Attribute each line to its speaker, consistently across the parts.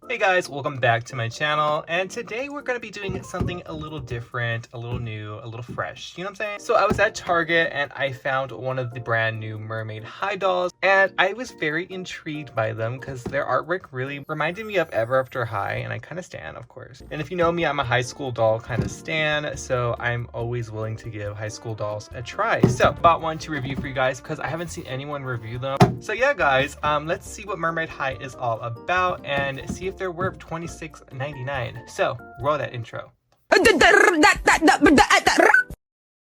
Speaker 1: Hey guys, welcome back to my channel, and today we're going to be doing something a little different, a little new, a little fresh, you know what I'm saying? So I was at Target and I found one of the brand new Mermaid High dolls, and I was very intrigued by them because their artwork really reminded me of Ever After High, and I kind of stan, of course. And if you know me, I'm a high school doll kind of stan, so I'm always willing to give high school dolls a try. So bought one to review for you guys because I haven't seen anyone review them. So yeah guys, let's see what Mermaid High is all about and see if they're worth $26.99. So roll that intro.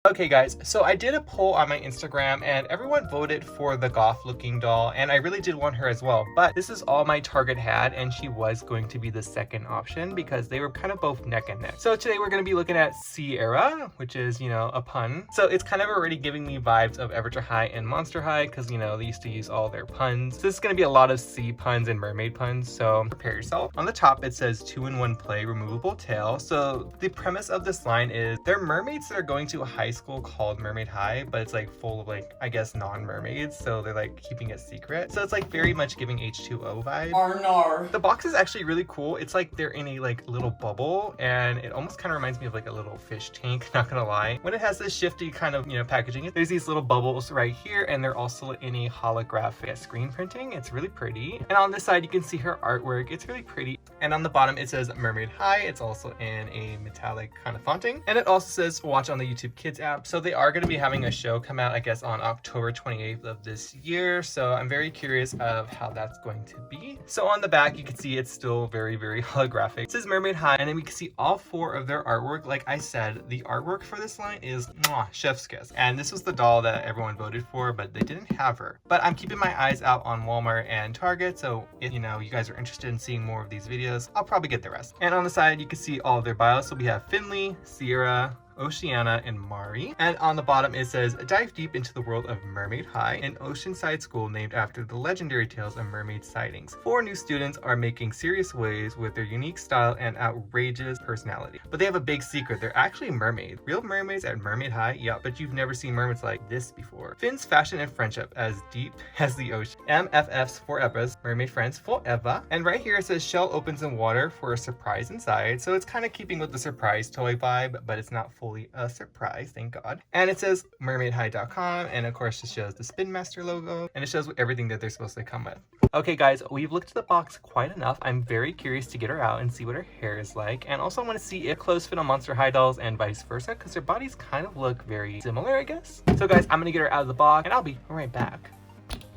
Speaker 1: Okay guys, so I did a poll on my Instagram and everyone voted for the goth looking doll, and I really did want her as well, but this is all my Target had and she was going to be the second option because they were kind of both neck and neck. So today we're going to be looking at Searra, which is, you know, a pun. So it's kind of already giving me vibes of Ever After High and Monster High because, you know, they used to use all their puns. So this is going to be a lot of sea puns and mermaid puns, so prepare yourself. On the top it says 2-in-1 play removable tail. So the premise of this line is they're mermaids that are going to a high school called Mermaid High, but it's like full of like, I guess, non-mermaids, so they're like keeping it secret. So it's like very much giving H2O vibe. Arnar. The box is actually really cool. It's like they're in a like little bubble, and it almost kind of reminds me of like a little fish tank, not gonna lie. When it has this shifty kind of, you know, packaging, there's these little bubbles right here, and they're also in a holographic screen printing. It's really pretty. And on this side you can see her artwork. It's really pretty. And on the bottom it says Mermaid High. It's also in a metallic kind of fonting, and it also says watch on the YouTube Kids app. So they are going to be having a show come out, I guess, on October 28th of this year. So I'm very curious of how that's going to be. So on the back, you can see it's still very, very holographic. It says Mermaid High, and then we can see all four of their artwork. Like I said, the artwork for this line is chef's kiss. And this was the doll that everyone voted for, but they didn't have her. But I'm keeping my eyes out on Walmart and Target. So if, you know, you guys are interested in seeing more of these videos, I'll probably get the rest. And on the side, you can see all of their bios. So we have Finley, Searra, Oceana, and Mari. And on the bottom it says dive deep into the world of Mermaid High, an oceanside school named after the legendary tales of mermaid sightings. 4 new students are making serious waves with their unique style and outrageous personality. But they have a big secret. They're actually mermaids. Real mermaids at Mermaid High? Yeah, but you've never seen mermaids like this before. Finn's fashion and friendship as deep as the ocean. MFF's forever's mermaid friends forever. And right here it says shell opens in water for a surprise inside. So it's kind of keeping with the surprise toy vibe, but it's not fully a surprise, thank God. And it says mermaidhigh.com, and of course it shows the Spin Master logo, and it shows everything that they're supposed to come with. Okay guys, we've looked at the box quite enough. I'm very curious to get her out and see what her hair is like, and also I want to see if clothes fit on Monster High dolls and vice versa, because their bodies kind of look very similar, I guess. So guys, I'm gonna get her out of the box and I'll be right back.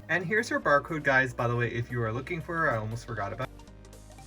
Speaker 1: And here's her barcode, guys, by the way, if you are looking for her. I almost forgot about it.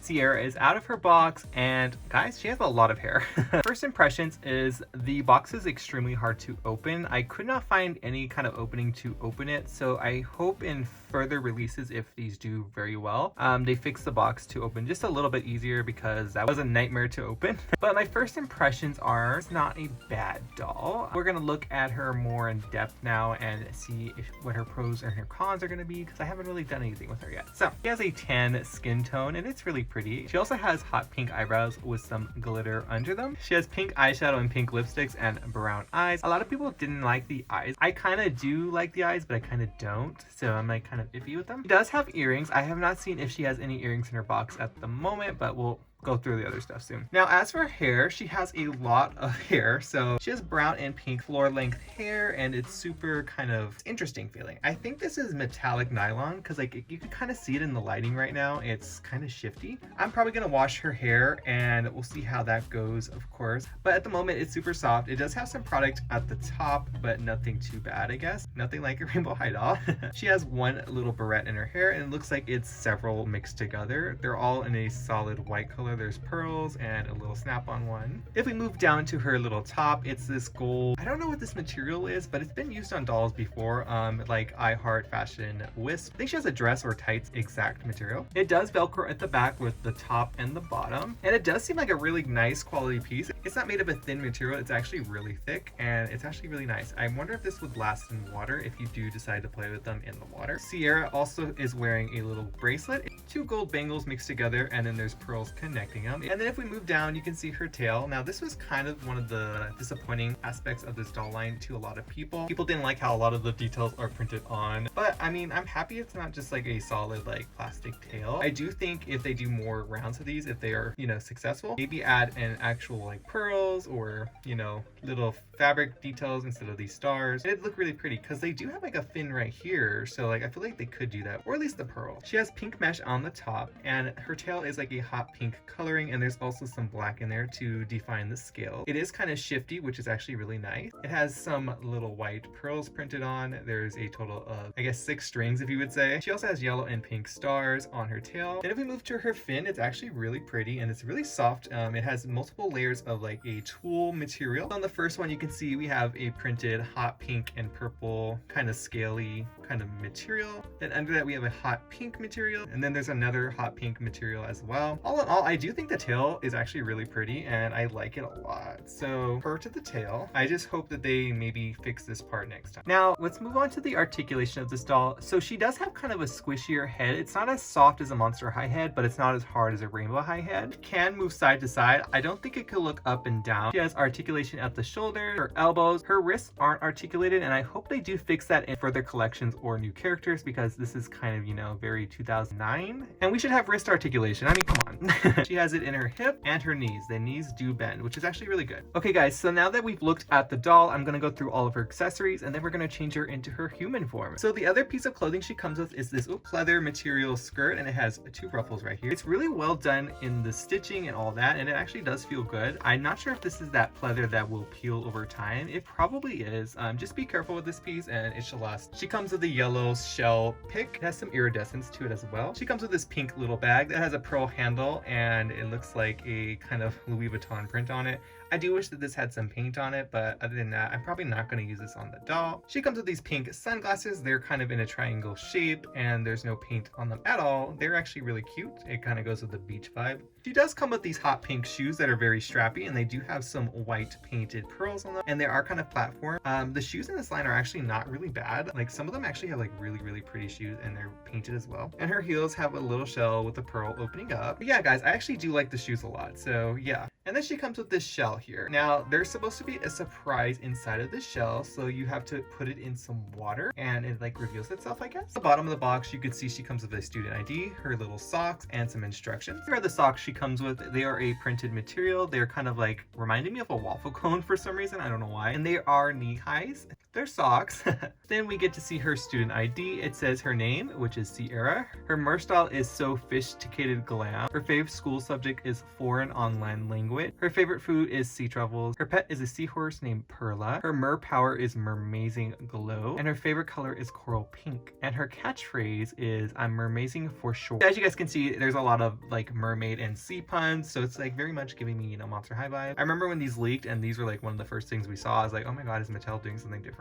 Speaker 1: Searra is out of her box, and guys, she has a lot of hair. First impressions is the box is extremely hard to open. I could not find any kind of opening to open it, so I hope in further releases, if these do very well, they fix the box to open just a little bit easier, because that was a nightmare to open. But my first impressions are it's not a bad doll. We're gonna look at her more in depth now and see what her pros and her cons are gonna be, because I haven't really done anything with her yet. So she has a tan skin tone, and it's really pretty. She also has hot pink eyebrows with some glitter under them. She has pink eyeshadow and pink lipsticks and brown eyes. A lot of people didn't like the eyes. I kind of do like the eyes, but I kind of don't, so I'm like kind of iffy with them. She does have earrings. I have not seen if she has any earrings in her box at the moment, but we'll go through the other stuff soon. Now, as for hair, she has a lot of hair. So she has brown and pink floor length hair, and it's super kind of interesting feeling. I think this is metallic nylon, because like you can kind of see it in the lighting right now. It's kind of shifty. I'm probably gonna wash her hair and we'll see how that goes, of course. But at the moment it's super soft. It does have some product at the top, but nothing too bad, I guess. Nothing like a Rainbow High doll. She has one little barrette in her hair, and it looks like it's several mixed together. They're all in a solid white color. There's pearls and a little snap-on one. If we move down to her little top, it's this gold. I don't know what this material is, but it's been used on dolls before, like I Heart Fashion Wisp. I think she has a dress or tights exact material. It does Velcro at the back with the top and the bottom, and it does seem like a really nice quality piece. It's not made of a thin material. It's actually really thick, and it's actually really nice. I wonder if this would last in water if you do decide to play with them in the water. Searra also is wearing a little bracelet, 2 gold bangles mixed together, and then there's pearls connected. connecting them. And then if we move down, you can see her tail. Now this was kind of one of the disappointing aspects of this doll line to a lot of people. People didn't like how a lot of the details are printed on, but I mean, I'm happy it's not just like a solid like plastic tail. I do think if they do more rounds of these, if they are, you know, successful, maybe add an actual like pearls or, you know, little fabric details instead of these stars. It'd look really pretty because they do have like a fin right here, so like I feel like they could do that, or at least the pearl. She has pink mesh on the top and her tail is like a hot pink coloring, and there's also some black in there to define the scale. It is kind of shifty, which is actually really nice. It has some little white pearls printed on. There's a total of, I guess, 6 strings if you would say. She also has yellow and pink stars on her tail. And if we move to her fin, it's actually really pretty and it's really soft. It has multiple layers of like a tulle material. On the first one, you can see we have a printed hot pink and purple kind of scaly kind of material. Then under that we have a hot pink material, and then there's another hot pink material as well. All in all, I do think the tail is actually really pretty and I like it a lot. So her to the tail. I just hope that they maybe fix this part next time. Now let's move on to the articulation of this doll. So she does have kind of a squishier head. It's not as soft as a Monster High head, but it's not as hard as a Rainbow High head. It can move side to side. I don't think it could look up and down. She has articulation at the shoulder, her elbows, her wrists aren't articulated, and I hope they do fix that in further collections or new characters, because this is kind of, you know, very 2009, and we should have wrist articulation. I mean, come on. She has it in her hip and her knees. The knees do bend, which is actually really good. Okay guys, so now that we've looked at the doll, I'm gonna go through all of her accessories and then we're gonna change her into her human form. So the other piece of clothing she comes with is this pleather material skirt, and it has 2 ruffles right here. It's really well done in the stitching and all that, and it actually does feel good. I'm not sure if this is that pleather that will peel over time. It probably is. Just be careful with this piece and it should last. She comes with a yellow shell pick. It has some iridescence to it as well. She comes with this pink little bag that has a pearl handle, and it looks like a kind of Louis Vuitton print on it. I do wish that this had some paint on it, but other than that, I'm probably not going to use this on the doll. She comes with these pink sunglasses. They're kind of in a triangle shape and there's no paint on them at all. They're actually really cute. It kind of goes with the beach vibe. She does come with these hot pink shoes that are very strappy, and they do have some white painted pearls on them, and they are kind of platform. The shoes in this line are actually not really bad. Like, some of them actually have like really pretty shoes, and they're painted as well. And her heels have a little shell with the pearl opening up. But yeah, guys, I actually do like the shoes a lot, so yeah. And then she comes with this shell here. Now, there's supposed to be a surprise inside of the shell, so you have to put it in some water and it like reveals itself, I guess. At the bottom of the box, you can see she comes with a student ID, her little socks, and some instructions. Here are the socks she comes with. They are a printed material. They're kind of like reminding me of a waffle cone for some reason. I don't know why. And they are knee highs. They're socks. Then we get to see her student ID. It says her name, which is Sierra. Her merch style is sophisticated glam. Her favorite school subject is foreign online language. Her favorite food is sea truffles. Her pet is a seahorse named Perla. Her mer power is mermazing glow. And her favorite color is coral pink. And her catchphrase is I'm mermazing for sure. As you guys can see, there's a lot of like mermaid and sea puns, so it's like very much giving me, you know, Monster High vibe. I remember when these leaked and these were like one of the first things we saw. I was like, oh my god, is Mattel doing something different?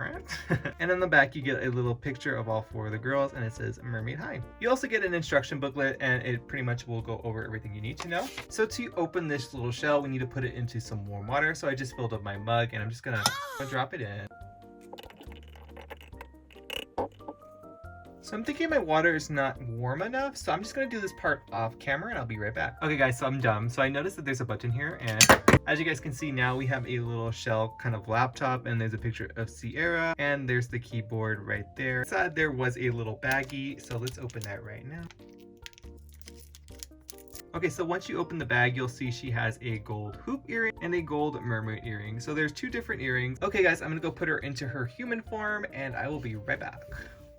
Speaker 1: And on the back you get a little picture of all 4 of the girls, and it says Mermaid High. You also get an instruction booklet, and it pretty much will go over everything you need to know. So to open this little shell, we need to put it into some warm water. So I just filled up my mug and I'm just gonna drop it in. So I'm thinking my water is not warm enough, so I'm just gonna do this part off camera and I'll be right back. Okay guys, so I'm done. So I noticed that there's a button here, and as you guys can see now, we have a little shell kind of laptop, and there's a picture of Sierra, and there's the keyboard right there. Inside there was a little baggie, so let's open that right now. Okay, so once you open the bag, you'll see she has a gold hoop earring and a gold mermaid earring. So there's 2 different earrings. Okay guys, I'm gonna go put her into her human form and I will be right back.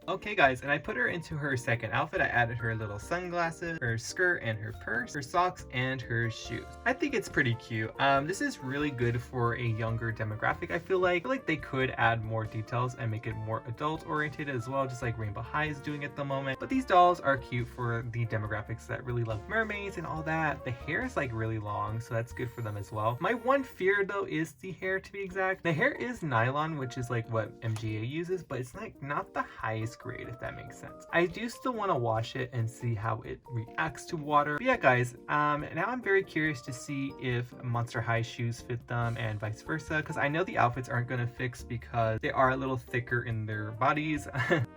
Speaker 1: Okay guys, and I put her into her second outfit. I added her little sunglasses, her skirt and her purse, her socks, and her shoes. I think it's pretty cute. This is really good for a younger demographic. I feel like they could add more details and make it more adult oriented as well, just like Rainbow High is doing at the moment. But these dolls are cute for the demographics that really love mermaids and all that. The hair is like really long, so that's good for them as well. My one fear though is the hair, to be exact. The hair is nylon, which is like what MGA uses, but it's like not the highest grade, if that makes sense. I do still want to wash it and see how it reacts to water. But yeah guys, now I'm very curious to see if Monster High shoes fit them and vice versa, because I know the outfits aren't going to fix because they are a little thicker in their bodies.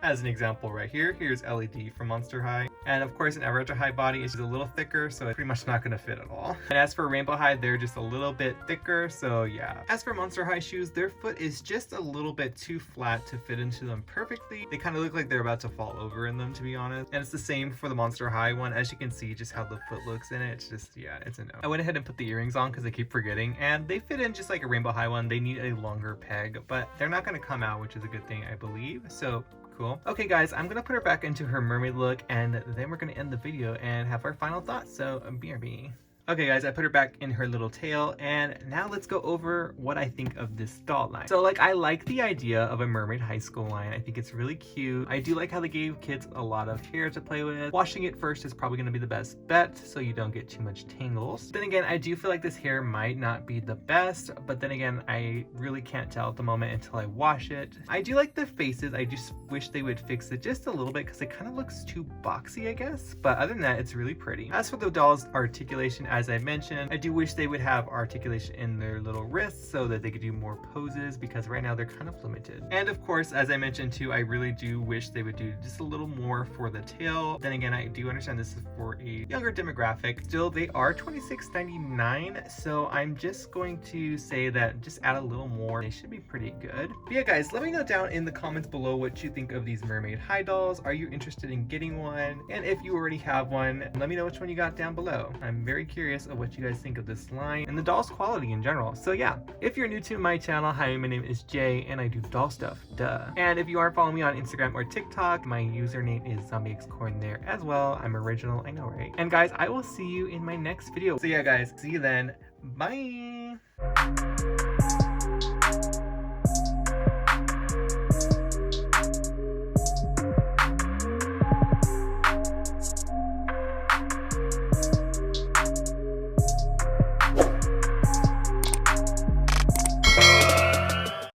Speaker 1: As an example right here, here's LED from Monster High. And of course, an average high body is just a little thicker, so it's pretty much not going to fit at all. And as for Rainbow High, they're just a little bit thicker, so yeah. As for Monster High shoes, their foot is just a little bit too flat to fit into them perfectly. They kind of look like they're about to fall over in them, to be honest. And it's the same for the Monster High one. As you can see, just how the foot looks in it, it's just, yeah, it's a no. I went ahead and put the earrings on because I keep forgetting, and they fit in just like a Rainbow High one. They need a longer peg, but they're not going to come out, which is a good thing, I believe. So cool. Okay guys, I'm gonna put her back into her mermaid look, and then we're gonna end the video and have our final thoughts. So BRB. Okay guys, I put her back in her little tail, and now let's go over what I think of this doll line. So like, I like the idea of a Mermaid High School line. I think it's really cute. I do like how they gave kids a lot of hair to play with. Washing it first is probably gonna be the best bet so you don't get too much tangles. Then again, I do feel like this hair might not be the best, but then again, I really can't tell at the moment until I wash it. I do like the faces. I just wish they would fix it just a little bit because it kind of looks too boxy, I guess. But other than that, it's really pretty. As for the doll's articulation, as I mentioned, I do wish they would have articulation in their little wrists so that they could do more poses, because right now they're kind of limited. And of course, as I mentioned too, I really do wish they would do just a little more for the tail. Then again, I do understand this is for a younger demographic. Still, they are $26.99, so I'm just going to say that just add a little more. They should be pretty good. But yeah guys, let me know down in the comments below what you think of these Mermaid High dolls. Are you interested in getting one? And if you already have one, let me know which one you got down below. I'm very curious of what you guys think of this line and the doll's quality in general. So yeah, if you're new to my channel, hi, my name is Jay and I do doll stuff, duh. And if you aren't following me on Instagram or TikTok, my username is Zombiexcorn there as well. I'm original, I know, right? And guys, I will see you in my next video. So yeah guys, see you then. Bye.